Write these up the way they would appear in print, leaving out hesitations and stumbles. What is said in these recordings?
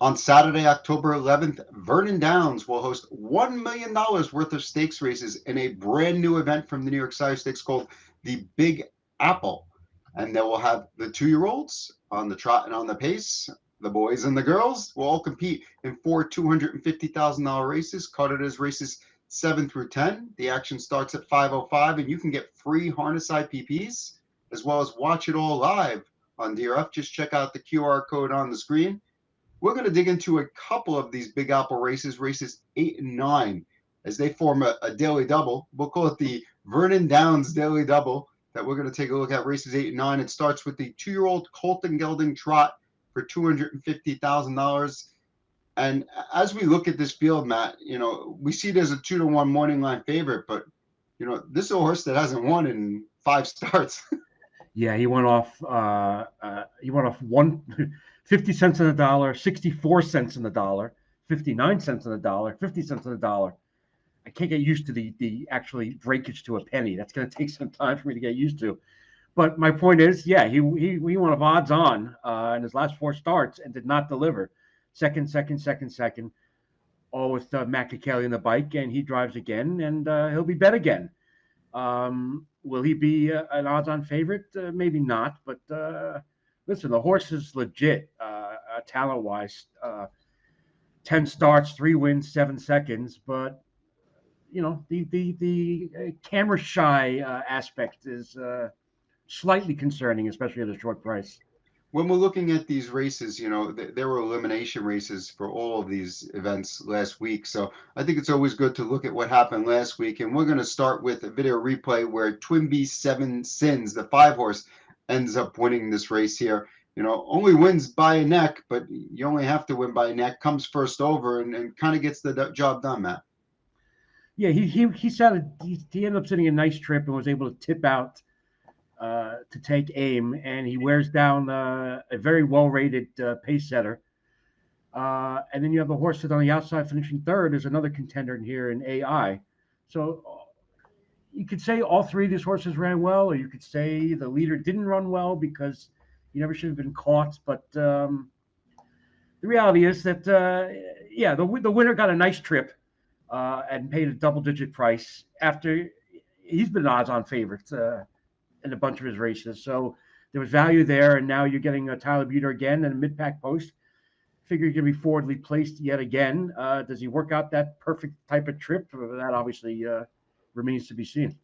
On Saturday, October 11th, Vernon Downs will host $1 million worth of stakes races in a brand new event from the New York Sire Stakes called the Big Apple. And they will have the 2-year-olds on the trot and on the pace. The boys and the girls will all compete in 4 $250,000 races, carded as races 7 through 10. The action starts at 5:05, and you can get free harness IPPs as well as watch it all live on DRF. Just check out the QR code on the screen. We're going to dig into a couple of these Big Apple races, races 8 and 9, as they form a daily double. We'll call it the Vernon Downs Daily Double that we're going to take a look at races 8 and 9. It starts with the 2-year-old Colton Gelding Trot for $250,000. And as we look at this field, Matt, we see there's a 2-to-1 morning line favorite, but, this is a horse that hasn't won in 5 starts. Yeah, he went off. He went off 50 cents on the dollar, 64 cents on the dollar, 59 cents on the dollar, 50 cents on the dollar. I can't get used to the actually breakage to a penny. That's going to take some time for me to get used to. But my point is, yeah, he went off odds on in his last 4 starts and did not deliver. Second, all with Matt Kelly on the bike, and he drives again, and he'll be bet again. Will he be an odds-on favorite? Maybe not, but listen, the horse is legit talent-wise. 10 starts, 3 wins, 7 seconds, but the camera shy aspect is slightly concerning, especially at a short price. When we're looking at these races, there were elimination races for all of these events last week. So I think it's always good to look at what happened last week. And we're going to start with a video replay where Twinbee 7 Sins, the 5-horse, ends up winning this race here. Only wins by a neck, but you only have to win by a neck, comes first over and kind of gets the job done, Matt. Yeah, he ended up sitting a nice trip and was able to tip out to take aim, and he wears down a very well-rated pace setter. And then you have the horse that's on the outside finishing third. There's another contender in here in AI. So you could say all 3 of these horses ran well, or you could say the leader didn't run well because he never should have been caught. But the reality is that, the winner got a nice trip and paid a double-digit price after he's been odds-on favorite in a bunch of his races. So there was value there, and now you're getting Tyler Buter again and a mid-pack post. Figure you're going to be forwardly placed yet again. Does he work out that perfect type of trip? That obviously remains to be seen.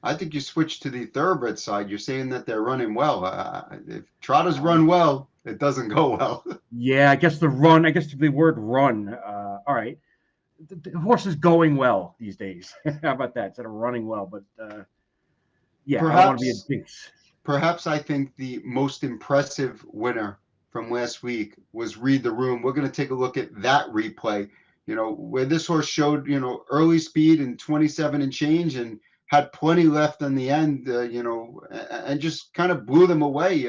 I think you switch to the thoroughbred side. You're saying that they're running well. If trotters run well, it doesn't go well. Yeah, I guess the word run. All right. The horse is going well these days. How about that? Instead of running well, but yeah, I don't want to be a jinx. Perhaps I think the most impressive winner from last week was Read the Room. We're going to take a look at that replay, where this horse showed, early speed and 27 and change and had plenty left in the end, and just kind of blew them away.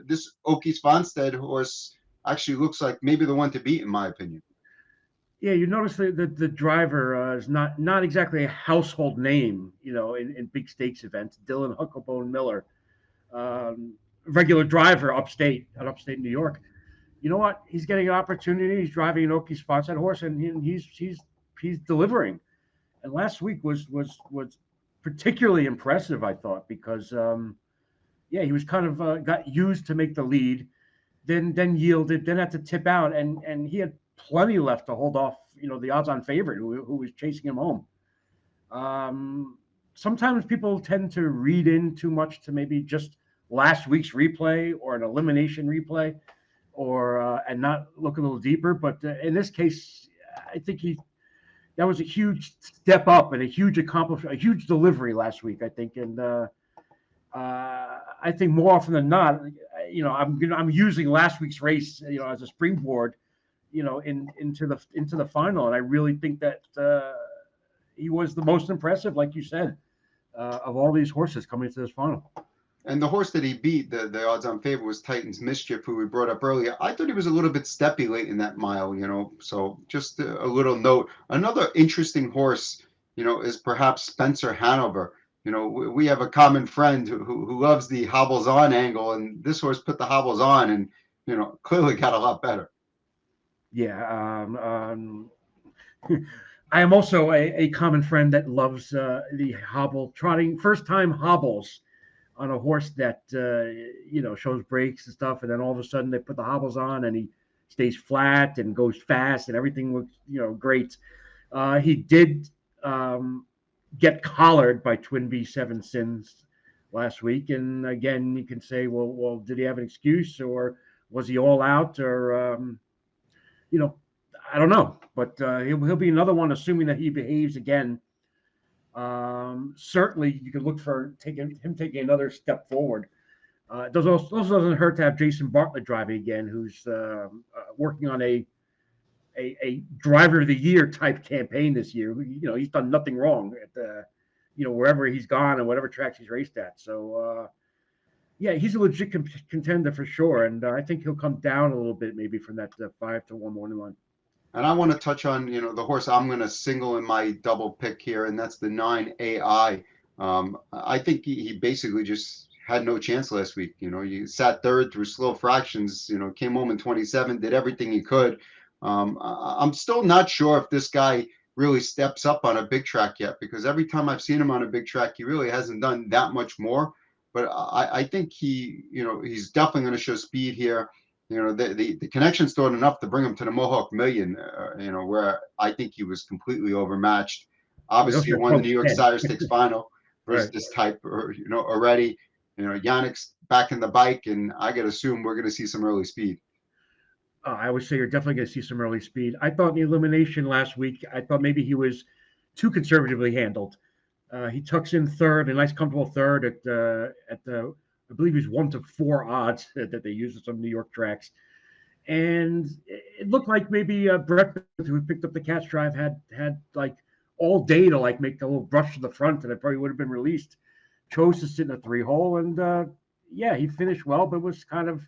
This Oki Svanstead horse actually looks like maybe the one to beat, in my opinion. Yeah, you notice that the driver is not exactly a household name, in big stakes events. Dylan Hucklebone Miller, regular driver upstate New York. You know what? He's getting an opportunity. He's driving an Oki Svanstead horse, and he's delivering. And last week was particularly impressive, I thought, because he was kind of got used to make the lead, then yielded, then had to tip out, and he had plenty left to hold off, the odds-on favorite who was chasing him home. Sometimes people tend to read in too much to maybe just last week's replay or an elimination replay, or and not look a little deeper. But in this case, I think that was a huge step up and a huge accomplishment, a huge delivery last week, I think. And I think more often than not, I'm using last week's race, as a springboard, into the final. And I really think that he was the most impressive, like you said, of all these horses coming into this final. And the horse that he beat, the odds-on favorite, was Titan's Mischief, who we brought up earlier. I thought he was a little bit steppy late in that mile, so just a little note. Another interesting horse, is perhaps Spencer Hanover. We have a common friend who loves the hobbles on angle, and this horse put the hobbles on and, clearly got a lot better. Yeah. I am also a common friend that loves the hobble trotting, first time hobbles on a horse that shows breaks and stuff, and then all of a sudden they put the hobbles on and he stays flat and goes fast and everything looks great. He did get collared by Twin V7 Sins last week, and again you can say, well, did he have an excuse or was he all out or you know I don't know, but he'll be another one, assuming that he behaves again. Certainly, you can look for taking another step forward. It also doesn't hurt to have Jason Bartlett driving again, who's working on a driver of the year type campaign this year. He's done nothing wrong at the, wherever he's gone and whatever tracks he's raced at. So yeah, he's a legit contender for sure, and I think he'll come down a little bit maybe from that 5-1 morning line. And I want to touch on, the horse I'm going to single in my double pick here, and that's the 9 AI. I think he basically just had no chance last week. He sat third through slow fractions, came home in 27, did everything he could. I'm still not sure if this guy really steps up on a big track yet, because every time I've seen him on a big track, he really hasn't done that much more. But I think he's definitely going to show speed here. The connection stored enough to bring him to the Mohawk Million, where I think he was completely overmatched. Obviously, he won the New York Sire Stakes final versus Right. this type, already. Yannick's back in the bike, and I got to assume we're going to see some early speed. I would say you're definitely going to see some early speed. I thought in the elimination last week, I thought maybe he was too conservatively handled. He tucks in third, a nice comfortable third at the I believe he's 1-4 odds that they use at some New York tracks. And it looked like maybe Brett, who picked up the catch drive, had like all day to like make a little brush to the front, and it probably would have been released. Chose to sit in a 3-hole, and yeah, he finished well, but was kind of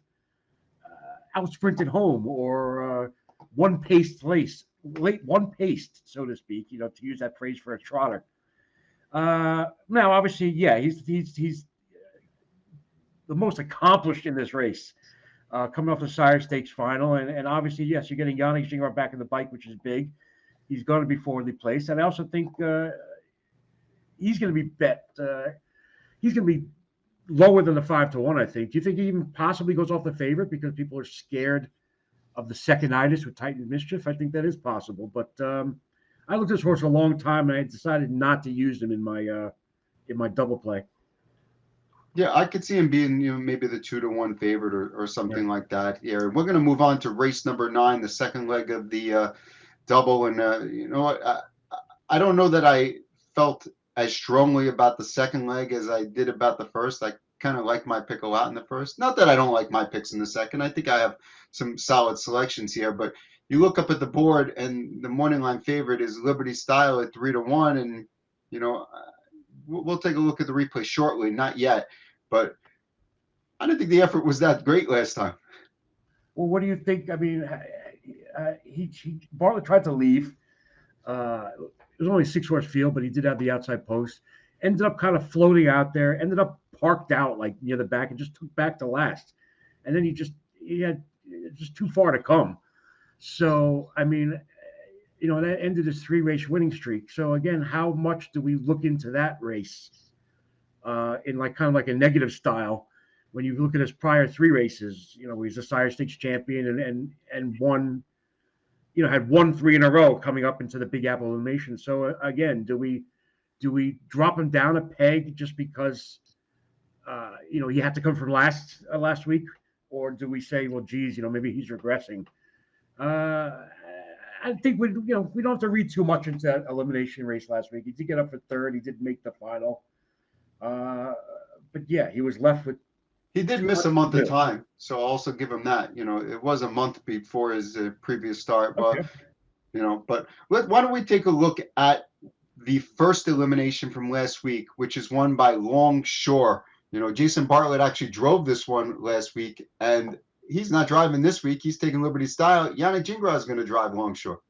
out sprinted home or one paced one paced, so to speak. To use that phrase for a trotter. Now, obviously, yeah, he's the most accomplished in this race, coming off the Sire Stakes final, and obviously, yes, you're getting Yannick Giwner back in the bike, which is big. He's going to be forwardly placed, and I also think he's going to be bet. He's going to be lower than the 5-1. I think. Do you think he even possibly goes off the favorite because people are scared of the second-itis with Titan Mischief? I think that is possible, but I looked at this horse a long time, and I decided not to use him in my double play. Yeah, I could see him being, maybe the 2-1 favorite or something like that. Yeah, we're going to move on to race number 9, the second leg of the double. And I don't know that I felt as strongly about the second leg as I did about the first. I kind of like my pick a lot in the first. Not that I don't like my picks in the second. I think I have some solid selections here, but you look up at the board and the morning line favorite is Liberty Style at 3-1, and we'll take a look at the replay shortly. Not yet, but I didn't think the effort was that great last time. Well, what do you think? I mean, Bartlett tried to leave. It was only a 6-horse field, but he did have the outside post. Ended up kind of floating out there. Ended up parked out like near the back and just took back to last. And then he had just too far to come. So I mean, that ended his 3-race winning streak. So again, how much do we look into that race in like kind of like a negative style? When you look at his prior 3 races, he's a Sire Stakes champion and won, had won 3 in a row coming up into the Big Apple elimination. So again, do we drop him down a peg just because he had to come from last week, or do we say, well, geez, maybe he's regressing? I think we don't have to read too much into that elimination race last week. He did get up for third. He did make the final. But yeah, he was left with. He did miss a month of time, so I'll also give him that. It was a month before his previous start, but but why don't we take a look at the first elimination from last week, which is won by Longshore. Jason Bartlett actually drove this one last week, and he's not driving this week. He's taking Liberty Style. Yannick Giwner is going to drive Longshore.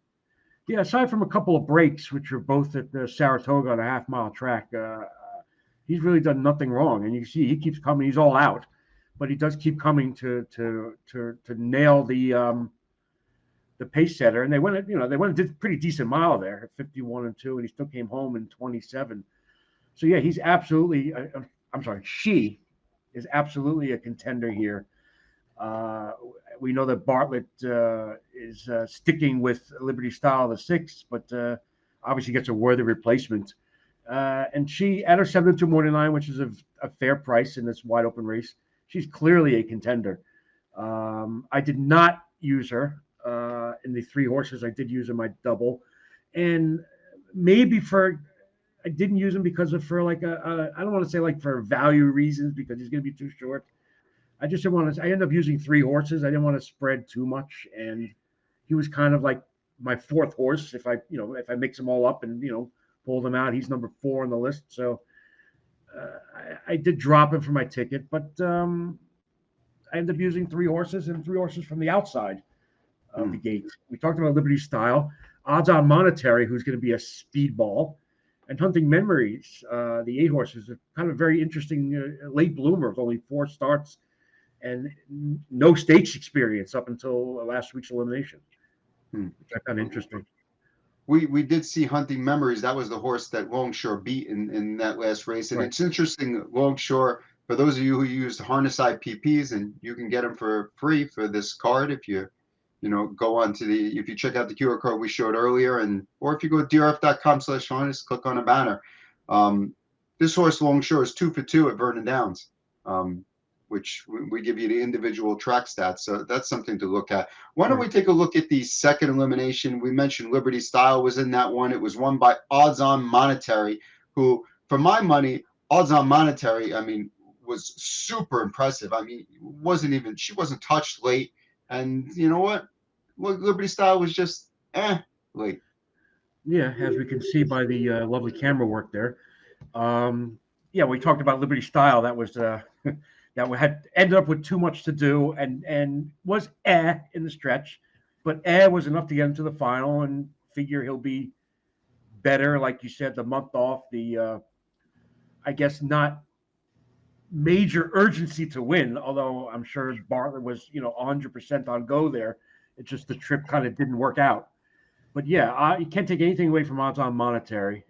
Yeah, aside from a couple of breaks, which are both at the Saratoga on a half-mile track, he's really done nothing wrong. And you see, he keeps coming. He's all out, but he does keep coming to nail the the pace setter, and they went, and did a pretty decent mile there at 51-2, and he still came home in 27. So yeah, he's absolutely. I'm sorry, she is absolutely a contender here. We know that Bartlett is sticking with Liberty Style the 6th, but obviously gets a worthy replacement. And she, at her 7-2 morning line, which is a fair price in this wide open race, she's clearly a contender. I did not use her in the 3 horses. I did use in my double, and maybe I didn't use him because of for like I don't want to say like for value reasons because he's going to be too short. I just didn't want to. I ended up using 3 horses. I didn't want to spread too much, and he was kind of like my 4th horse. If I mix them all up and pull them out, he's number 4 on the list. So I did drop him for my ticket, but I ended up using 3 horses and 3 horses from the outside of the gate. We talked about Liberty Style, odds-on Monetary, who's going to be a speedball, and Hunting Memories. The 8 horses are kind of very interesting late bloomer with only 4 starts and no stakes experience up until last week's elimination. Which I found interesting. We did see Hunting Memories. That was the horse that Longshore beat in that last race. And It's interesting, Longshore, for those of you who used Harness IPPs, and you can get them for free for this card if you go on to if you check out the QR code we showed earlier, or if you go to drf.com/harness, click on a banner. This horse Longshore is 2 for 2 at Vernon Downs, which we give you the individual track stats. So that's something to look at. Why don't we take a look at the second elimination? We mentioned Liberty Style was in that one. It was won by Odds On Monetary, who, for my money, Odds On Monetary, was super impressive. She wasn't touched late. And you know what? Liberty Style was just late. Yeah, as we can see by the lovely camera work there. We talked about Liberty Style. That was that we had ended up with too much to do and was in the stretch, but was enough to get him to the final, and figure he'll be better, like you said, the month off, the I guess not major urgency to win, although I'm sure Bartlett was 100% on go there. It's just the trip kind of didn't work out. But yeah, you can't take anything away from Odds On Monetary.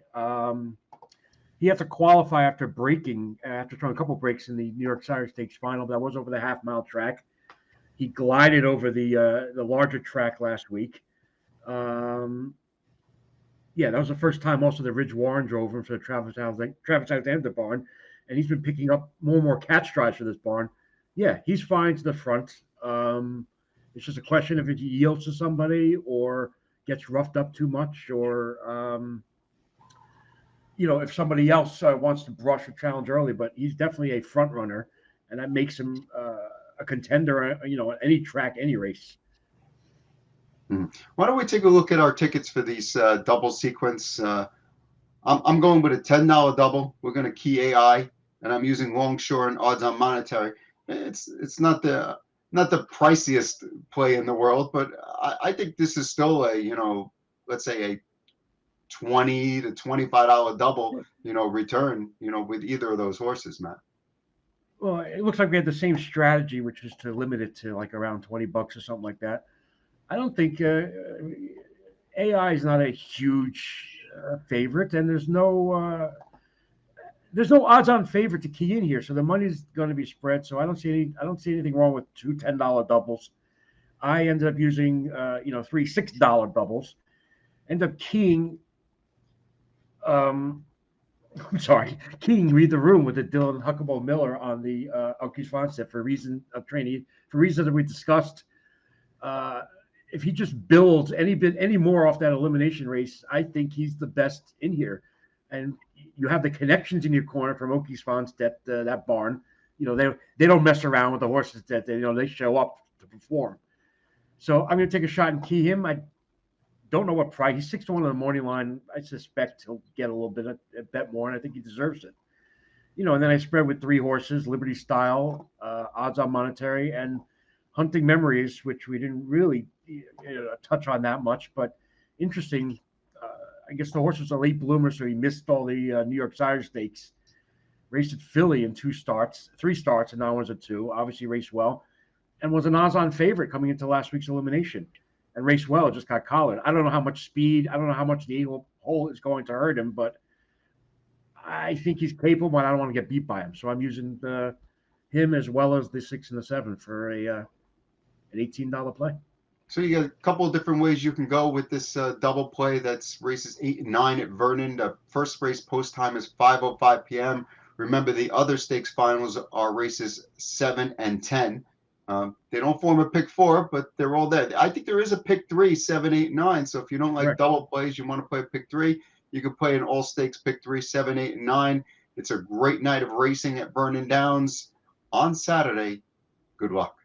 He had to qualify after throwing a couple breaks in the New York Sire Stakes final. That was over the half-mile track. He glided over the larger track last week. That was the first time also that Ridge Warren drove him for the Travis Alexander barn, and he's been picking up more and more catch strides for this barn. Yeah, he's fine to the front. It's just a question if it yields to somebody or gets roughed up too much, or if somebody else wants to brush or challenge early. But he's definitely a front runner, and that makes him a contender, at any track, any race. Why don't we take a look at our tickets for these double sequence? I'm going with a $10 double. We're going to key AI, and I'm using Longshore and Odds On Monetary. It's not the priciest play in the world, but I think this is still let's say a $20 to $25 double, return, with either of those horses, Matt. Well, it looks like we had the same strategy, which was to limit it to like around $20 or something like that. I don't think AI is not a huge favorite, and there's no odds-on favorite to key in here, so the money's going to be spread. So I don't see anything wrong with 2 $10 doubles. I ended up using 3 $6 doubles. Ended up keying. Read the room with the Dylan Huckable Miller on the Okies Fonset for reasons that we discussed. If he just builds any more off that elimination race, I think he's the best in here. And you have the connections in your corner from Okies Fonset, that barn. They don't mess around with the horses that they show up to perform. So I'm going to take a shot and key him. I don't know what price. He's 6 to 1 on the morning line. I suspect he'll get a little bit a bet more, and I think he deserves it. And then I spread with 3 horses: Liberty Style, Odds On Monetary, and Hunting Memories, which we didn't really touch on that much, but interesting. I guess the horse was a late bloomer, so he missed all the New York Sire Stakes. Raced at Philly in 3 starts, and now was a 2. Obviously raced well, and was an odds-on favorite coming into last week's elimination. and raced well. Just got collared. I don't know how much speed. I don't know how much the Eagle hole is going to hurt him, but I think he's capable, and I don't want to get beat by him. So I'm using him as well as the 6 and the 7 for an $18 play. So you got a couple of different ways you can go with this double play. That's races 8 and 9 at Vernon. The first race post time is 5:05 p.m. Remember, the other stakes finals are races 7 and 10. They don't form a pick 4, but they're all there. I think there is a pick 3, 7, 8, 9. So if you don't like Correct. double plays, you want to play a pick 3, you can play an all stakes pick 3, 7, 8, and 9. It's a great night of racing at Vernon Downs on Saturday. Good luck.